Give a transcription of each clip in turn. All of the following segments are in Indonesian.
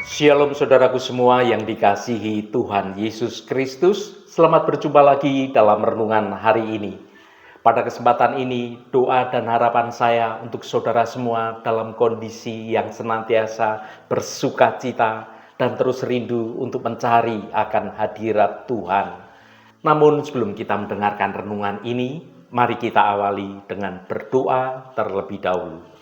Shalom saudaraku semua yang dikasihi Tuhan Yesus Kristus. Selamat berjumpa lagi dalam renungan hari ini. Pada kesempatan ini, doa dan harapan saya untuk saudara semua dalam kondisi yang senantiasa bersukacita dan terus rindu untuk mencari akan hadirat Tuhan. Namun sebelum kita mendengarkan renungan ini, mari kita awali dengan berdoa terlebih dahulu.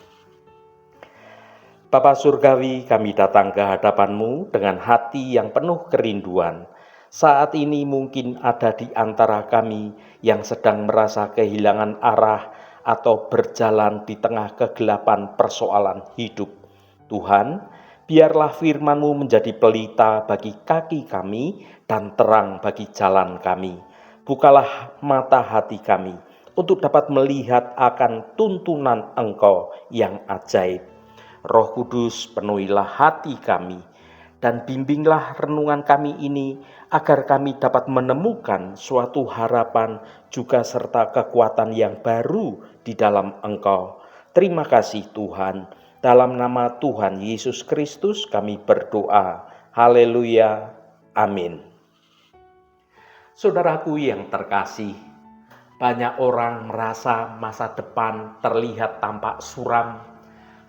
Bapa Surgawi, kami datang ke hadapan-Mu dengan hati yang penuh kerinduan. Saat ini mungkin ada di antara kami yang sedang merasa kehilangan arah atau berjalan di tengah kegelapan persoalan hidup. Tuhan, biarlah firman-Mu menjadi pelita bagi kaki kami dan terang bagi jalan kami. Bukalah mata hati kami untuk dapat melihat akan tuntunan Engkau yang ajaib. Roh Kudus, penuhilah hati kami dan bimbinglah renungan kami ini agar kami dapat menemukan suatu harapan juga serta kekuatan yang baru di dalam Engkau. Terima kasih Tuhan. Dalam nama Tuhan Yesus Kristus kami berdoa. Haleluya. Amin. Saudaraku yang terkasih, banyak orang merasa masa depan terlihat tampak suram.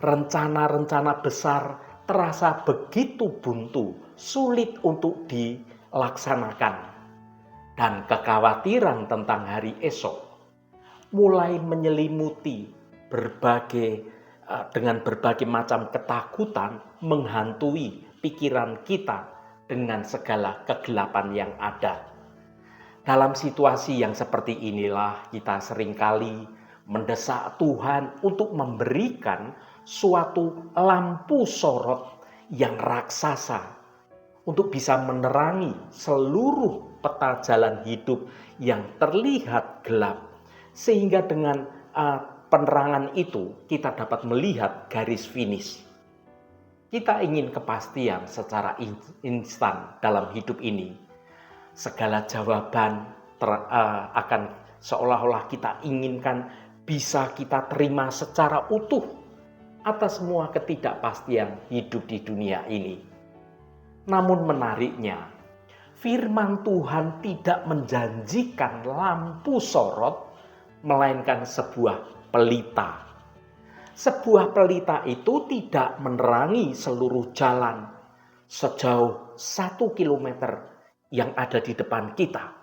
Rencana-rencana besar terasa begitu buntu, sulit untuk dilaksanakan. Dan kekhawatiran tentang hari esok mulai menyelimuti dengan berbagai macam ketakutan menghantui pikiran kita dengan segala kegelapan yang ada. Dalam situasi yang seperti inilah kita seringkali mendesak Tuhan untuk memberikan suatu lampu sorot yang raksasa untuk bisa menerangi seluruh peta jalan hidup yang terlihat gelap, sehingga dengan penerangan itu kita dapat melihat garis finish. Kita ingin kepastian secara instan dalam hidup ini. Segala jawaban akan seolah-olah kita inginkan bisa kita terima secara utuh atas semua ketidakpastian hidup di dunia ini. Namun menariknya, firman Tuhan tidak menjanjikan lampu sorot, melainkan sebuah pelita. Sebuah pelita itu tidak menerangi seluruh jalan sejauh 1 kilometer yang ada di depan kita.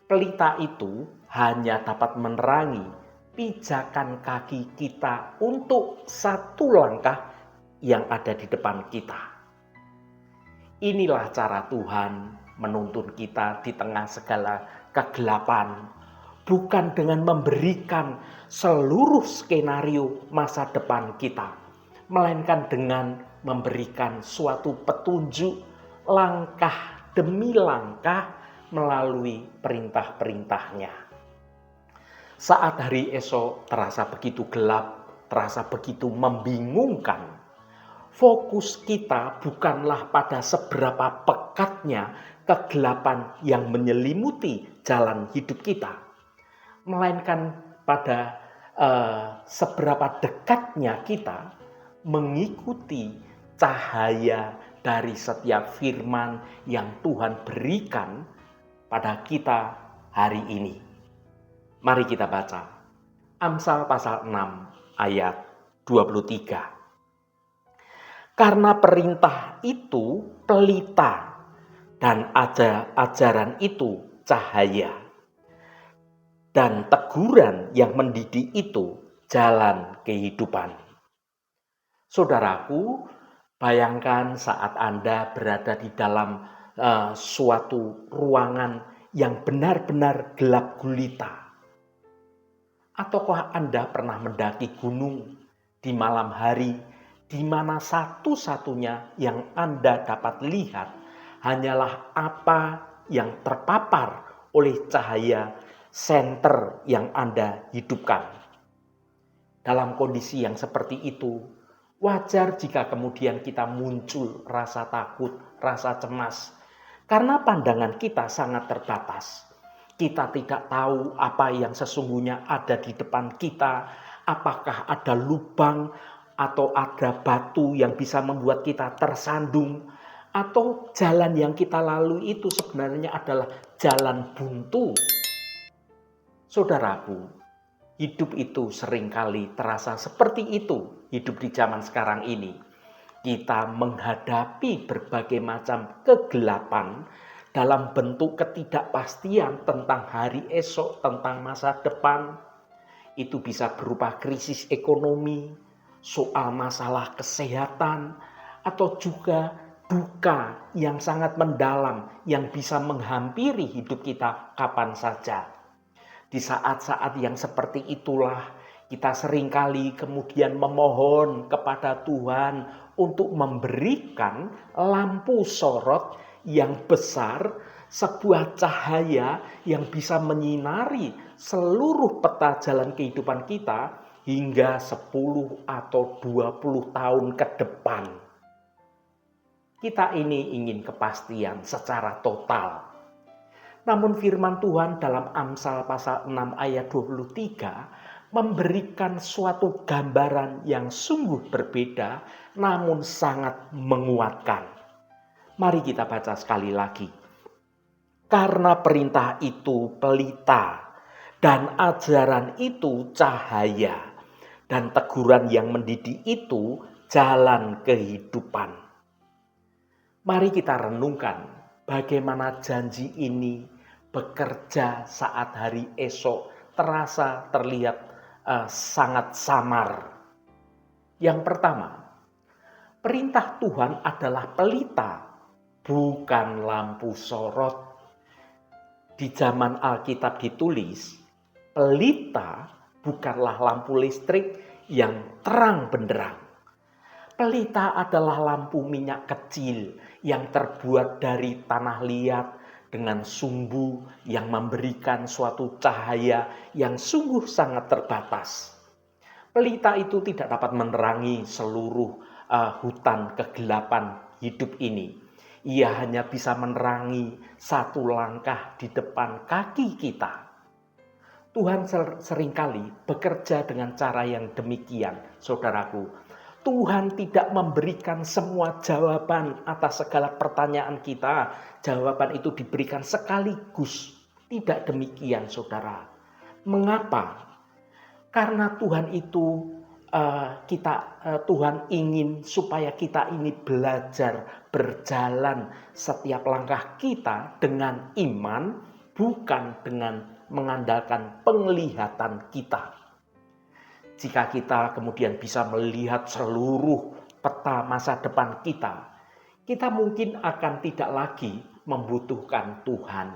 Pelita itu hanya dapat menerangi pijakan kaki kita untuk satu langkah yang ada di depan kita. Inilah cara Tuhan menuntun kita di tengah segala kegelapan, bukan dengan memberikan seluruh skenario masa depan kita, melainkan dengan memberikan suatu petunjuk langkah demi langkah melalui perintah-perintahnya. Saat hari esok terasa begitu gelap, terasa begitu membingungkan, fokus kita bukanlah pada seberapa pekatnya kegelapan yang menyelimuti jalan hidup kita, melainkan pada seberapa dekatnya kita mengikuti cahaya dari setiap firman yang Tuhan berikan pada kita hari ini. Mari kita baca Amsal pasal 6 ayat 23. Karena perintah itu pelita dan ajaran itu cahaya, dan teguran yang mendidik itu jalan kehidupan. Saudaraku, bayangkan saat Anda berada di dalam suatu ruangan yang benar-benar gelap gulita. Ataukah Anda pernah mendaki gunung di malam hari, di mana satu-satunya yang Anda dapat lihat hanyalah apa yang terpapar oleh cahaya senter yang Anda hidupkan. Dalam kondisi yang seperti itu, wajar jika kemudian kita muncul rasa takut, rasa cemas, karena pandangan kita sangat terbatas. Kita tidak tahu apa yang sesungguhnya ada di depan kita, apakah ada lubang atau ada batu yang bisa membuat kita tersandung, atau jalan yang kita lalui itu sebenarnya adalah jalan buntu. Saudaraku, hidup itu seringkali terasa seperti itu, hidup di zaman sekarang ini. Kita menghadapi berbagai macam kegelapan dalam bentuk ketidakpastian tentang hari esok, tentang masa depan. Itu bisa berupa krisis ekonomi, soal masalah kesehatan, atau juga duka yang sangat mendalam yang bisa menghampiri hidup kita kapan saja. Di saat-saat yang seperti itulah kita seringkali kemudian memohon kepada Tuhan untuk memberikan lampu sorot yang besar, sebuah cahaya yang bisa menyinari seluruh peta jalan kehidupan kita hingga 10 atau 20 tahun ke depan. Kita ini ingin kepastian secara total. Namun firman Tuhan dalam Amsal pasal 6 ayat 23 memberikan suatu gambaran yang sungguh berbeda namun sangat menguatkan. Mari kita baca sekali lagi. Karena perintah itu pelita dan ajaran itu cahaya dan teguran yang mendidik itu jalan kehidupan. Mari kita renungkan bagaimana janji ini bekerja saat hari esok terlihat sangat samar. Yang pertama, perintah Tuhan adalah pelita, bukan lampu sorot. Di zaman Alkitab ditulis, pelita bukanlah lampu listrik yang terang benderang. Pelita adalah lampu minyak kecil yang terbuat dari tanah liat dengan sumbu yang memberikan suatu cahaya yang sungguh sangat terbatas. Pelita itu tidak dapat menerangi seluruh hutan kegelapan hidup ini. Ia hanya bisa menerangi satu langkah di depan kaki kita. Tuhan seringkali bekerja dengan cara yang demikian, saudaraku. Tuhan tidak memberikan semua jawaban atas segala pertanyaan kita. Jawaban itu diberikan sekaligus. Tidak demikian, saudara. Mengapa? Karena Tuhan itu Tuhan ingin supaya kita ini belajar berjalan setiap langkah kita dengan iman, bukan dengan mengandalkan penglihatan kita. Jika kita kemudian bisa melihat seluruh peta masa depan kita mungkin akan tidak lagi membutuhkan Tuhan.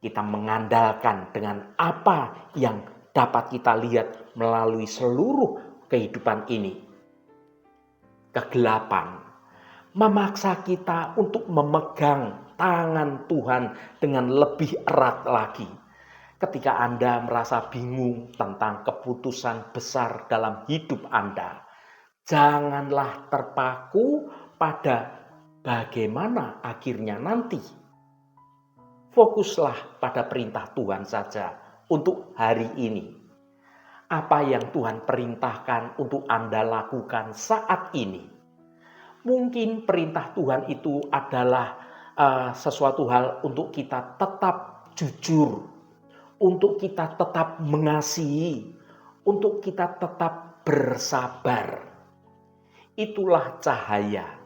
Kita mengandalkan dengan apa yang dapat kita lihat melalui seluruh kehidupan ini. Kegelapan memaksa kita untuk memegang tangan Tuhan dengan lebih erat lagi. Ketika Anda merasa bingung tentang keputusan besar dalam hidup Anda, janganlah terpaku pada bagaimana akhirnya nanti. Fokuslah pada perintah Tuhan saja untuk hari ini. Apa yang Tuhan perintahkan untuk Anda lakukan saat ini. Mungkin perintah Tuhan itu adalah sesuatu hal untuk kita tetap jujur, untuk kita tetap mengasihi, untuk kita tetap bersabar. Itulah cahaya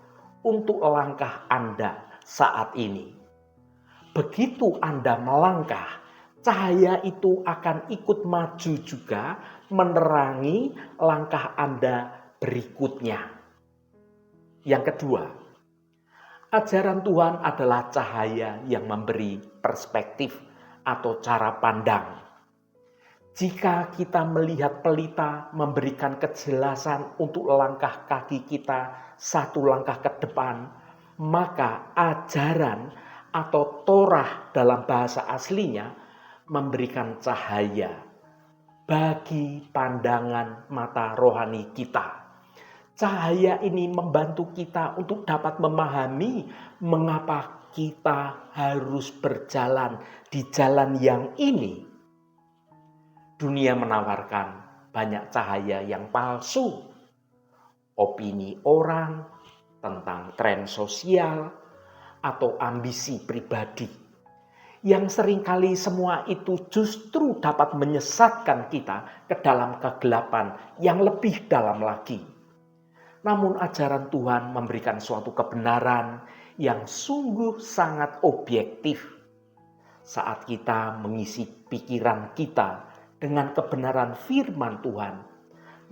untuk langkah Anda saat ini. Begitu Anda melangkah, cahaya itu akan ikut maju juga menerangi langkah Anda berikutnya. Yang kedua, ajaran Tuhan adalah cahaya yang memberi perspektif atau cara pandang. Jika kita melihat pelita memberikan kejelasan untuk langkah kaki kita satu langkah ke depan, maka ajaran atau Torah dalam bahasa aslinya memberikan cahaya bagi pandangan mata rohani kita. Cahaya ini membantu kita untuk dapat memahami mengapa kita harus berjalan di jalan yang ini. Dunia menawarkan banyak cahaya yang palsu. opini orang, tentang tren sosial, atau ambisi pribadi. Yang seringkali semua itu justru dapat menyesatkan kita ke dalam kegelapan yang lebih dalam lagi. Namun ajaran Tuhan memberikan suatu kebenaran yang sungguh sangat objektif. Saat kita mengisi pikiran kita dengan kebenaran firman Tuhan,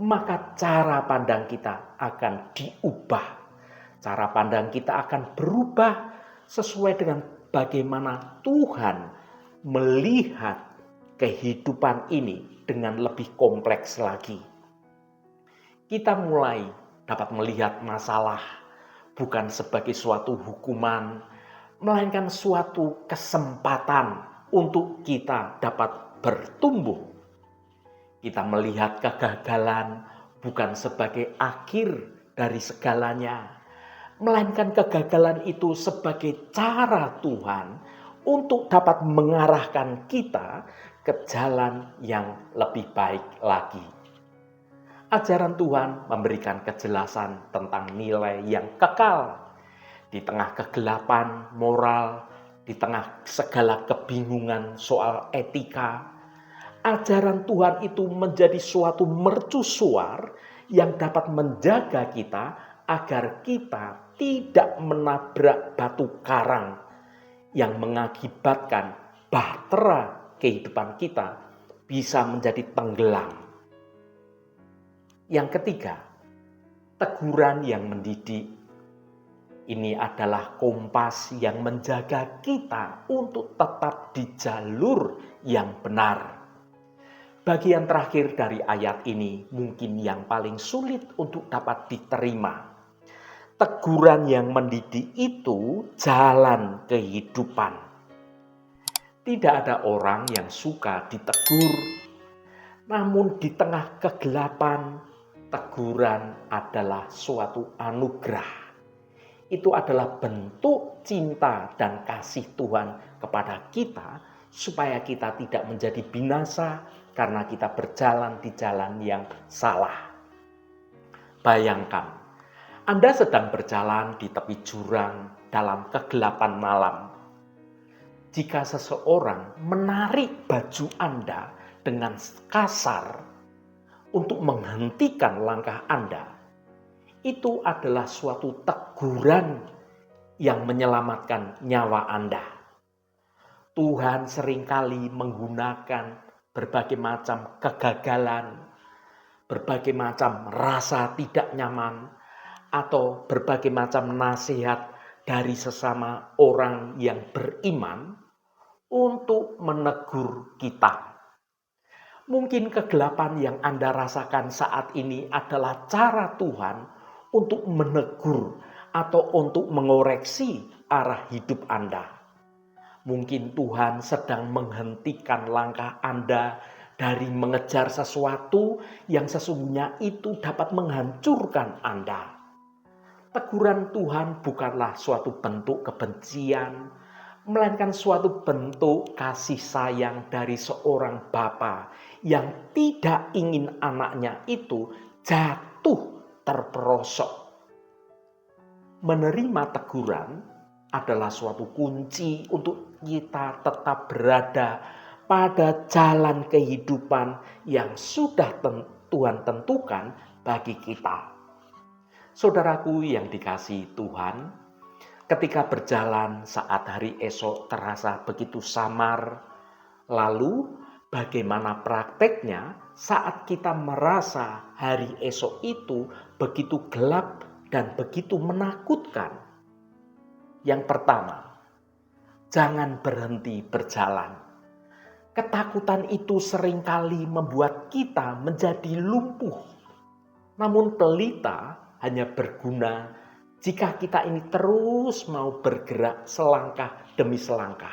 maka cara pandang kita akan diubah. Cara pandang kita akan berubah sesuai dengan bagaimana Tuhan melihat kehidupan ini dengan lebih kompleks lagi. Kita mulai dapat melihat masalah bukan sebagai suatu hukuman, melainkan suatu kesempatan untuk kita dapat bertumbuh. Kita melihat kegagalan bukan sebagai akhir dari segalanya, melainkan kegagalan itu sebagai cara Tuhan untuk dapat mengarahkan kita ke jalan yang lebih baik lagi. Ajaran Tuhan memberikan kejelasan tentang nilai yang kekal. Di tengah kegelapan moral, di tengah segala kebingungan soal etika, ajaran Tuhan itu menjadi suatu mercusuar yang dapat menjaga kita agar kita tidak menabrak batu karang yang mengakibatkan bahtera kehidupan kita bisa menjadi tenggelam. Yang ketiga, teguran yang mendidik. Ini adalah kompas yang menjaga kita untuk tetap di jalur yang benar. Bagian terakhir dari ayat ini mungkin yang paling sulit untuk dapat diterima. Teguran yang mendidik itu jalan kehidupan. Tidak ada orang yang suka ditegur. Namun di tengah kegelapan, teguran adalah suatu anugerah. Itu adalah bentuk cinta dan kasih Tuhan kepada kita supaya kita tidak menjadi binasa karena kita berjalan di jalan yang salah. Bayangkan, Anda sedang berjalan di tepi jurang dalam kegelapan malam. Jika seseorang menarik baju Anda dengan kasar untuk menghentikan langkah Anda, itu adalah suatu teguran yang menyelamatkan nyawa Anda. Tuhan seringkali menggunakan berbagai macam kegagalan, berbagai macam rasa tidak nyaman, atau berbagai macam nasihat dari sesama orang yang beriman untuk menegur kita. Mungkin kegelapan yang Anda rasakan saat ini adalah cara Tuhan untuk menegur atau untuk mengoreksi arah hidup Anda. Mungkin Tuhan sedang menghentikan langkah Anda dari mengejar sesuatu yang sesungguhnya itu dapat menghancurkan Anda. Teguran Tuhan bukanlah suatu bentuk kebencian, melainkan suatu bentuk kasih sayang dari seorang bapa yang tidak ingin anaknya itu jatuh terperosok. Menerima teguran adalah suatu kunci untuk kita tetap berada pada jalan kehidupan yang sudah Tuhan tentukan bagi kita. Saudaraku yang dikasihi Tuhan, ketika berjalan saat hari esok terasa begitu samar, lalu bagaimana prakteknya saat kita merasa hari esok itu begitu gelap dan begitu menakutkan? Yang pertama, jangan berhenti berjalan. Ketakutan itu seringkali membuat kita menjadi lumpuh. Namun pelita hanya berguna jika kita ini terus mau bergerak selangkah demi selangkah.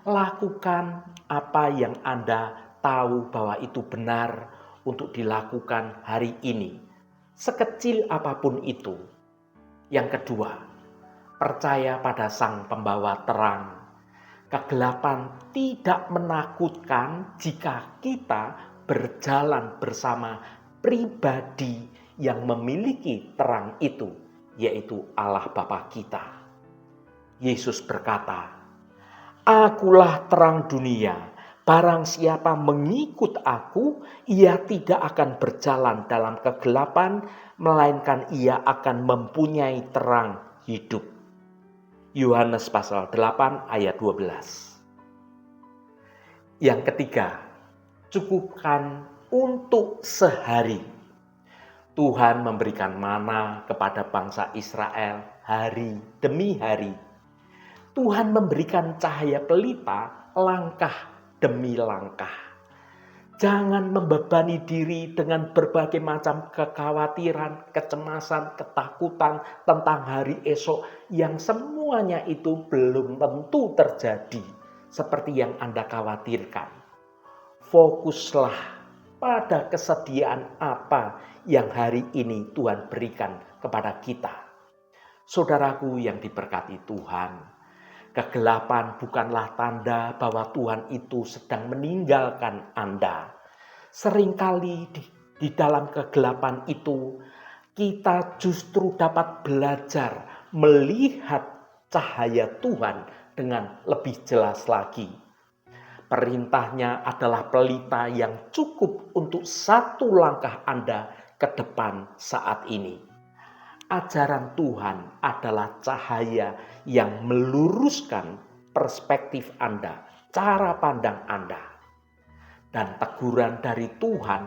Lakukan apa yang Anda tahu bahwa itu benar untuk dilakukan hari ini, sekecil apapun itu. Yang kedua, percaya pada Sang Pembawa terang. Kegelapan tidak menakutkan jika kita berjalan bersama pribadi yang memiliki terang itu, yaitu Allah Bapa kita. Yesus berkata, "Akulah terang dunia. Barang siapa mengikut aku, ia tidak akan berjalan dalam kegelapan, melainkan ia akan mempunyai terang hidup." Yohanes pasal 8 ayat 12. Yang ketiga, cukupkan untuk sehari. Tuhan memberikan mana kepada bangsa Israel hari demi hari. Tuhan memberikan cahaya pelita langkah demi langkah. Jangan membebani diri dengan berbagai macam kekhawatiran, kecemasan, ketakutan tentang hari esok yang semuanya itu belum tentu terjadi seperti yang Anda khawatirkan. Fokuslah pada kesediaan apa yang hari ini Tuhan berikan kepada kita. Saudaraku yang diberkati Tuhan, kegelapan bukanlah tanda bahwa Tuhan itu sedang meninggalkan Anda. Seringkali di dalam kegelapan itu, kita justru dapat belajar melihat cahaya Tuhan dengan lebih jelas lagi. Perintahnya adalah pelita yang cukup untuk satu langkah Anda ke depan saat ini. Ajaran Tuhan adalah cahaya yang meluruskan perspektif Anda, cara pandang Anda. Dan teguran dari Tuhan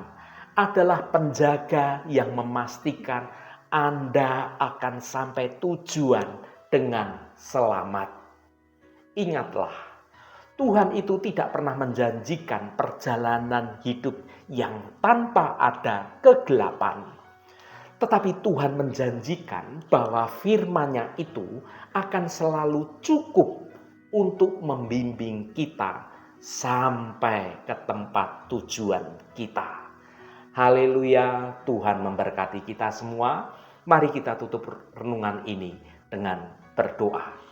adalah penjaga yang memastikan Anda akan sampai tujuan dengan selamat. Ingatlah, Tuhan itu tidak pernah menjanjikan perjalanan hidup yang tanpa ada kegelapan. Tetapi Tuhan menjanjikan bahwa firman-Nya itu akan selalu cukup untuk membimbing kita sampai ke tempat tujuan kita. Haleluya, Tuhan memberkati kita semua. Mari kita tutup renungan ini dengan berdoa.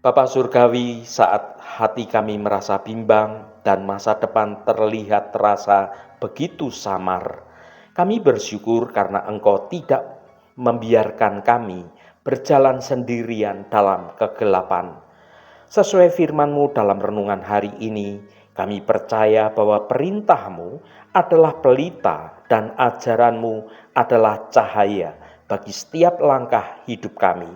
Bapa Surgawi, saat hati kami merasa bimbang dan masa depan terlihat terasa begitu samar, kami bersyukur karena Engkau tidak membiarkan kami berjalan sendirian dalam kegelapan. Sesuai firman-Mu dalam renungan hari ini, kami percaya bahwa perintah-Mu adalah pelita dan ajaran-Mu adalah cahaya bagi setiap langkah hidup kami.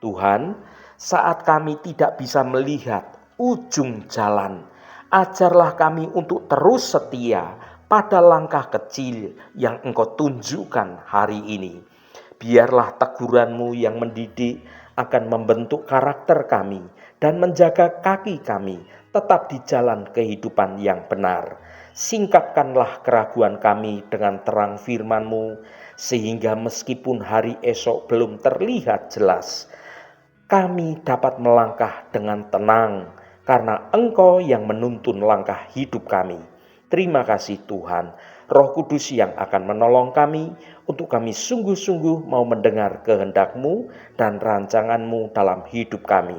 Tuhan, saat kami tidak bisa melihat ujung jalan, ajarlah kami untuk terus setia pada langkah kecil yang Engkau tunjukkan hari ini. Biarlah teguran-Mu yang mendidik akan membentuk karakter kami dan menjaga kaki kami tetap di jalan kehidupan yang benar. Singkapkanlah keraguan kami dengan terang firman-Mu, sehingga meskipun hari esok belum terlihat jelas, kami dapat melangkah dengan tenang karena Engkau yang menuntun langkah hidup kami. Terima kasih Tuhan, Roh Kudus yang akan menolong kami untuk kami sungguh-sungguh mau mendengar kehendak-Mu dan rancangan-Mu dalam hidup kami.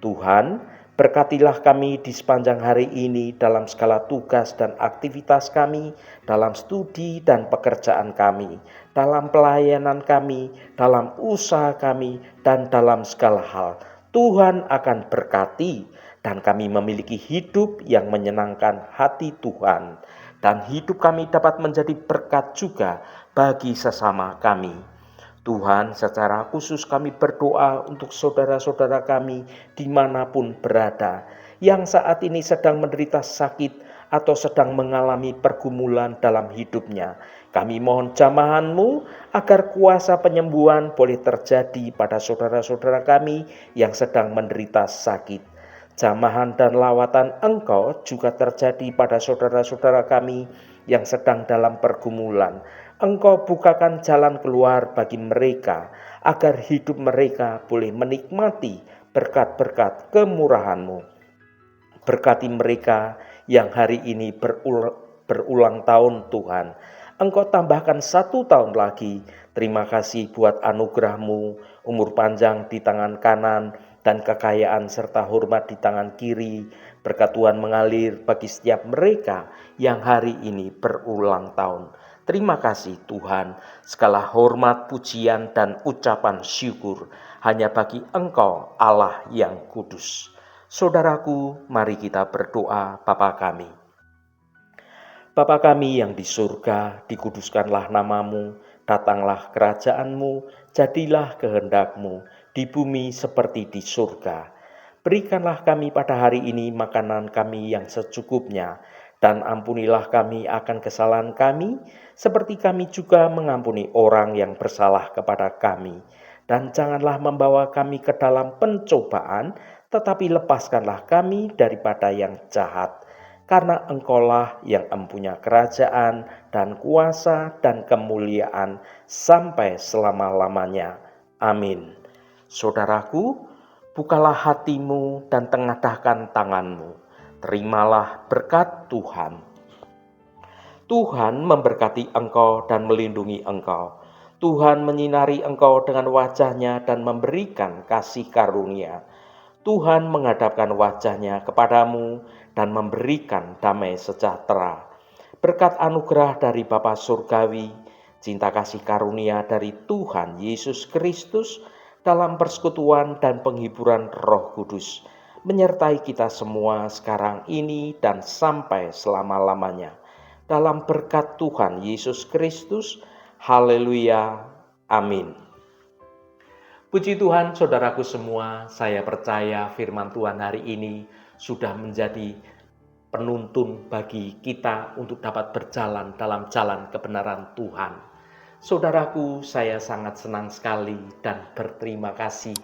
Tuhan, berkatilah kami di sepanjang hari ini dalam segala tugas dan aktivitas kami, dalam studi dan pekerjaan kami, dalam pelayanan kami, dalam usaha kami, dan dalam segala hal. Tuhan akan berkati dan kami memiliki hidup yang menyenangkan hati Tuhan. Dan hidup kami dapat menjadi berkat juga bagi sesama kami. Tuhan, secara khusus kami berdoa untuk saudara-saudara kami dimanapun berada, yang saat ini sedang menderita sakit atau sedang mengalami pergumulan dalam hidupnya. Kami mohon jamahan-Mu agar kuasa penyembuhan boleh terjadi pada saudara-saudara kami yang sedang menderita sakit. Jamahan dan lawatan Engkau juga terjadi pada saudara-saudara kami yang sedang dalam pergumulan. Engkau bukakan jalan keluar bagi mereka agar hidup mereka boleh menikmati berkat-berkat kemurahan-Mu. Berkati mereka yang hari ini berulang tahun Tuhan. Engkau tambahkan 1 tahun lagi. Terima kasih buat anugerah-Mu, umur panjang di tangan kanan, dan kekayaan serta hormat di tangan kiri. Berkat Tuhan mengalir bagi setiap mereka yang hari ini berulang tahun. Terima kasih Tuhan, segala hormat, pujian, dan ucapan syukur hanya bagi Engkau Allah yang kudus. Saudaraku, mari kita berdoa. Bapa kami. Bapa kami yang di surga, dikuduskanlah namamu, datanglah kerajaanmu, jadilah kehendakmu, di bumi seperti di surga. Berikanlah kami pada hari ini makanan kami yang secukupnya, dan ampunilah kami akan kesalahan kami, seperti kami juga mengampuni orang yang bersalah kepada kami. Dan janganlah membawa kami ke dalam pencobaan, tetapi lepaskanlah kami daripada yang jahat. Karena Engkaulah yang empunya kerajaan dan kuasa dan kemuliaan sampai selama-lamanya. Amin. Saudaraku, bukalah hatimu dan tengadahkan tanganmu. Terimalah berkat Tuhan. Tuhan memberkati engkau dan melindungi engkau. Tuhan menyinari engkau dengan wajah-Nya dan memberikan kasih karunia. Tuhan menghadapkan wajah-Nya kepadamu dan memberikan damai sejahtera. Berkat anugerah dari Bapa Surgawi, cinta kasih karunia dari Tuhan Yesus Kristus, dalam persekutuan dan penghiburan Roh Kudus, menyertai kita semua sekarang ini dan sampai selama-lamanya. Dalam berkat Tuhan Yesus Kristus, haleluya, amin. Puji Tuhan, saudaraku semua, saya percaya firman Tuhan hari ini sudah menjadi penuntun bagi kita untuk dapat berjalan dalam jalan kebenaran Tuhan. Saudaraku, saya sangat senang sekali dan berterima kasih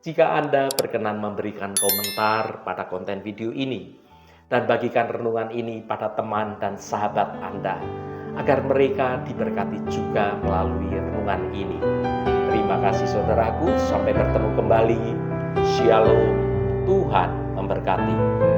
jika Anda berkenan memberikan komentar pada konten video ini dan bagikan renungan ini pada teman dan sahabat Anda, agar mereka diberkati juga melalui renungan ini. Terima kasih saudaraku, sampai bertemu kembali. Shalom, Tuhan memberkati.